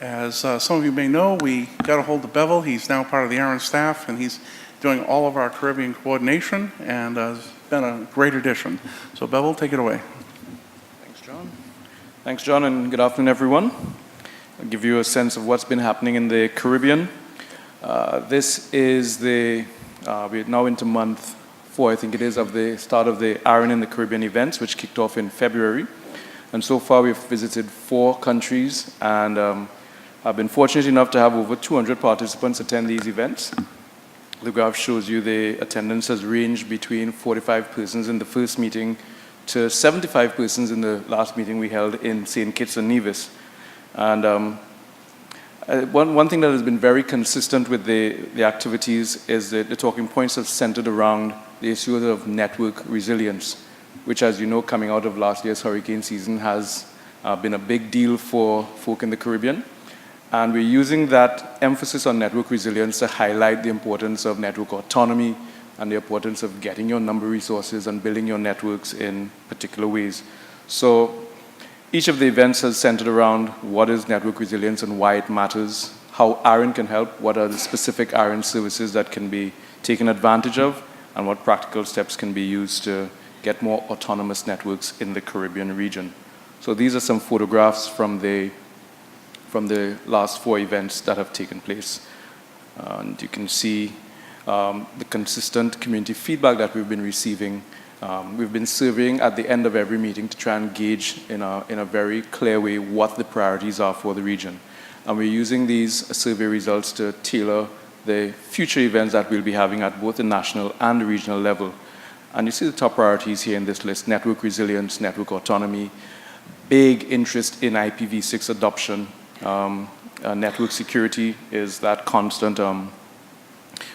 As some of you may know, we got a hold of Bevel. He's now part of the ARIN staff, and he's doing all of our Caribbean coordination, and has been a great addition. So Bevel, take it away. Thanks, John. Thanks, John, and good afternoon, everyone. I'll give you a sense of what's been happening in the Caribbean. This is we're now into month 4, I think it is, of the start of the ARIN in the Caribbean events, which kicked off in February. And so far, we've visited 4 countries, and I've been fortunate enough to have over 200 participants attend these events. The graph shows you the attendance has ranged between 45 persons in the first meeting to 75 persons in the last meeting we held in St. Kitts and Nevis. And one thing that has been very consistent with the activities is that the talking points have centered around the issue of network resilience, which, as you know, coming out of last year's hurricane season has been a big deal for folk in the Caribbean. And we're using that emphasis on network resilience to highlight the importance of network autonomy and the importance of getting your number resources and building your networks in particular ways. So each of the events has centered around what is network resilience and why it matters, how ARIN can help, what are the specific ARIN services that can be taken advantage of, and what practical steps can be used to get more autonomous networks in the Caribbean region. So these are some photographs from the last 4 events that have taken place. And you can see the consistent community feedback that we've been receiving. We've been surveying at the end of every meeting to try and gauge in a very clear way what the priorities are for the region. And we're using these survey results to tailor the future events that we'll be having at both the national and the regional level. And you see the top priorities here in this list: network resilience, network autonomy, big interest in IPv6 adoption. Network security is that constant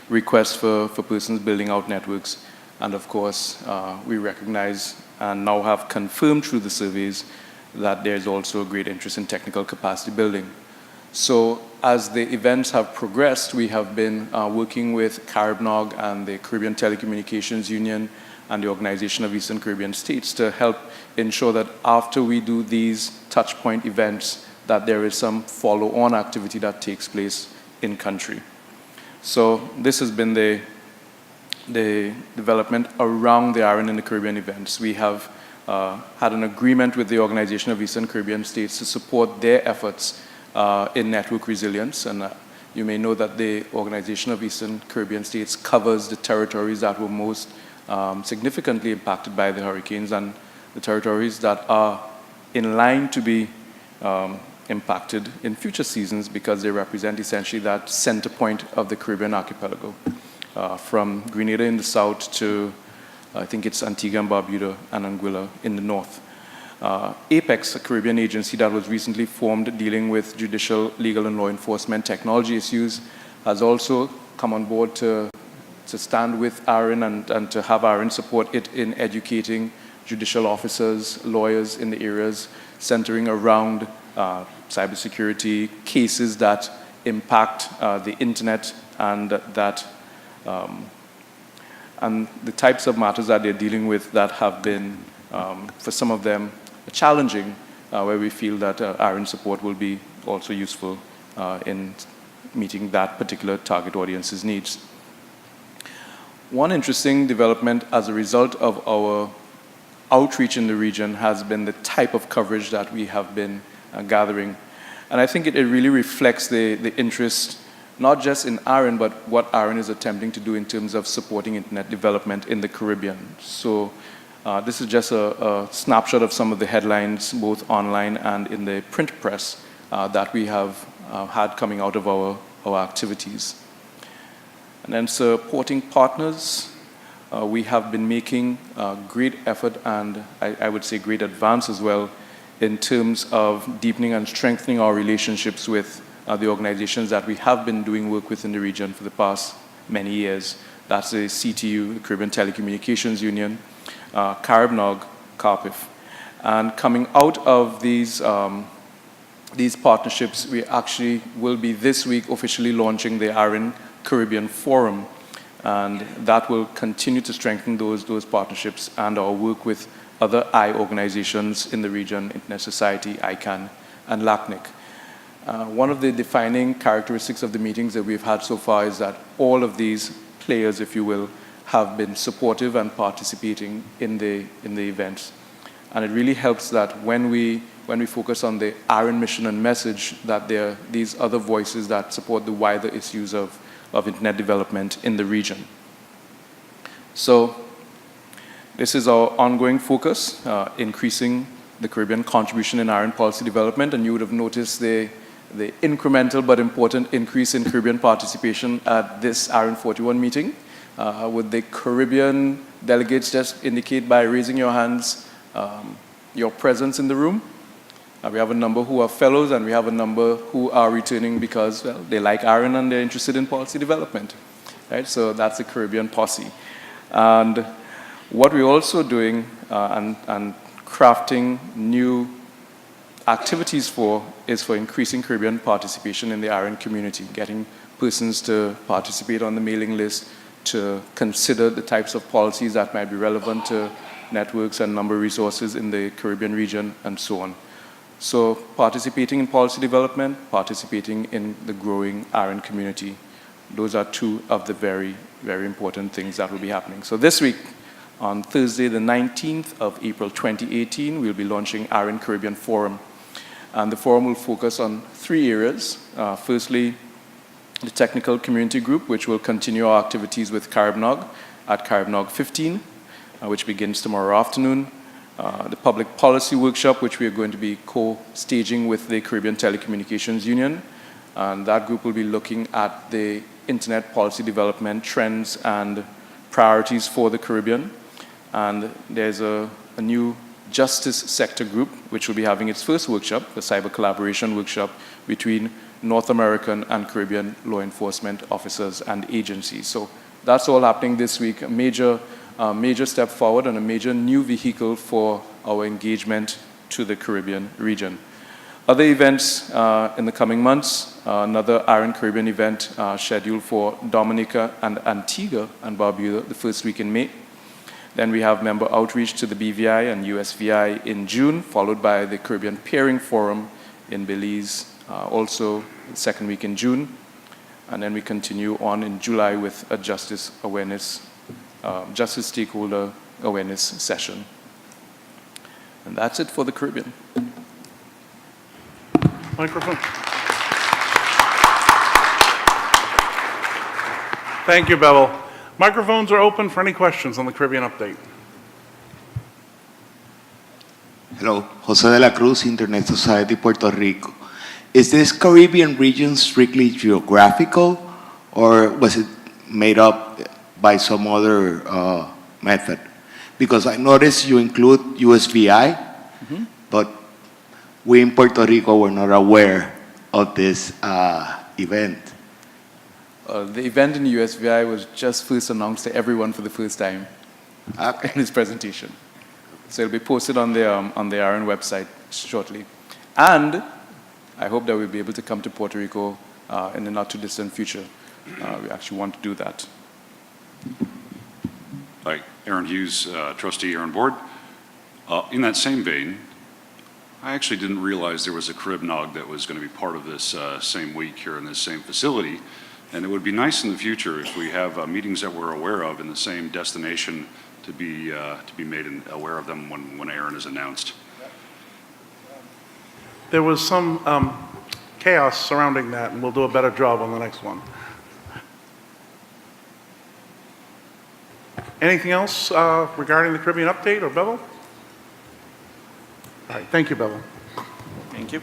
request for persons building out networks. And of course, we recognize and now have confirmed through the surveys that there's also a great interest in technical capacity building. So as the events have progressed, we have been working with CARIBNOG and the Caribbean Telecommunications Union and the Organization of Eastern Caribbean States to help ensure that after we do these touchpoint events, that there is some follow-on activity that takes place in country. So this has been the development around the ARIN in the Caribbean events. We have had an agreement with the Organization of Eastern Caribbean States to support their efforts in network resilience. And you may know that the Organization of Eastern Caribbean States covers the territories that were most significantly impacted by the hurricanes, and the territories that are in line to be impacted in future seasons because they represent essentially that center point of the Caribbean archipelago, from Grenada in the south to, I think it's Antigua and Barbuda and Anguilla in the north. APEX, a Caribbean agency that was recently formed dealing with judicial, legal, and law enforcement technology issues, has also come on board to stand with ARIN and to have ARIN support it in educating judicial officers, lawyers in the areas centering around cybersecurity cases that impact the internet and and the types of matters that they're dealing with that have been, for some of them, challenging, where we feel that ARIN support will be also useful in meeting that particular target audience's needs. One interesting development as a result of our outreach in the region has been the type of coverage that we have been gathering. And I think it really reflects the interest, not just in ARIN, but what ARIN is attempting to do in terms of supporting internet development in the Caribbean. So this is just a snapshot of some of the headlines, both online and in the print press, that we have had coming out of our activities. And then supporting partners, we have been making great effort and I would say great advance as well in terms of deepening and strengthening our relationships with the organizations that we have been doing work with in the region for the past many years. That's the CTU, the Caribbean Telecommunications Union, CARIBNOG, CARPIF. And coming out of these partnerships, we actually will be this week officially launching the ARIN Caribbean Forum. And that will continue to strengthen those partnerships and our work with other I organizations in the region, Internet Society, ICANN, and LACNIC. one of the defining characteristics of the meetings that we've had so far is that all of these players, if you will, have been supportive and participating in the events. And it really helps that when we focus on the ARIN mission and message, that there are these other voices that support the wider issues of internet development in the region. So this is our ongoing focus, increasing the Caribbean contribution in ARIN policy development, and you would have noticed the incremental but important increase in Caribbean participation at this ARIN 41 meeting. Would the Caribbean delegates just indicate by raising your hands your presence in the room? We have a number who are fellows, and we have a number who are returning because, well, they like ARIN and they're interested in policy development, right? So that's the Caribbean posse. And what we're also doing and crafting new activities is for increasing Caribbean participation in the ARIN community, getting persons to participate on the mailing list, to consider the types of policies that might be relevant to networks and number resources in the Caribbean region, and so on. So participating in policy development, participating in the growing ARIN community, those are two of the very, very important things that will be happening. So this week, on Thursday, the 19th of April 2018, we'll be launching ARIN Caribbean Forum. And the forum will focus on 3 areas. Firstly, the technical community group, which will continue our activities with CaribNOG at CaribNOG 15, which begins tomorrow afternoon. The public policy workshop, which we are going to be co-staging with the Caribbean Telecommunications Union. And that group will be looking at the internet policy development trends and priorities for the Caribbean. And there's a new justice sector group, which will be having its first workshop, the cyber collaboration workshop between North American and Caribbean law enforcement officers and agencies. So that's all happening this week, a major step forward and a major new vehicle for our engagement to the Caribbean region. Other events in the coming months, another ARIN Caribbean event scheduled for Dominica and Antigua and Barbuda the first week in May. Then we have member outreach to the BVI and USVI in June, followed by the Caribbean Peering Forum in Belize, also the second week in June. And then we continue on in July with a justice stakeholder awareness session. And that's it for the Caribbean. Microphone. Thank you, Bevel. Microphones are open for any questions on the Caribbean update. Hello, Jose de la Cruz, Internet Society, Puerto Rico. Is this Caribbean region strictly geographical, or was it made up by some other method? Because I noticed you include USVI, but we in Puerto Rico were not aware of this event. The event in USVI was just first announced to everyone for the first time in this presentation. So it'll be posted on the ARIN website shortly. And I hope that we'll be able to come to Puerto Rico in the not too distant future. We actually want to do that. Hi, Aaron Hughes, trustee here on board. In that same vein, I actually didn't realize there was a CaribNOG that was going to be part of this same week here in this same facility. And it would be nice in the future if we have meetings that we're aware of in the same destination to be made aware of them when ARIN is announced. There was some chaos surrounding that, and we'll do a better job on the next one. Anything else regarding the Caribbean update or Bevel? All right, thank you, Bevel. Thank you.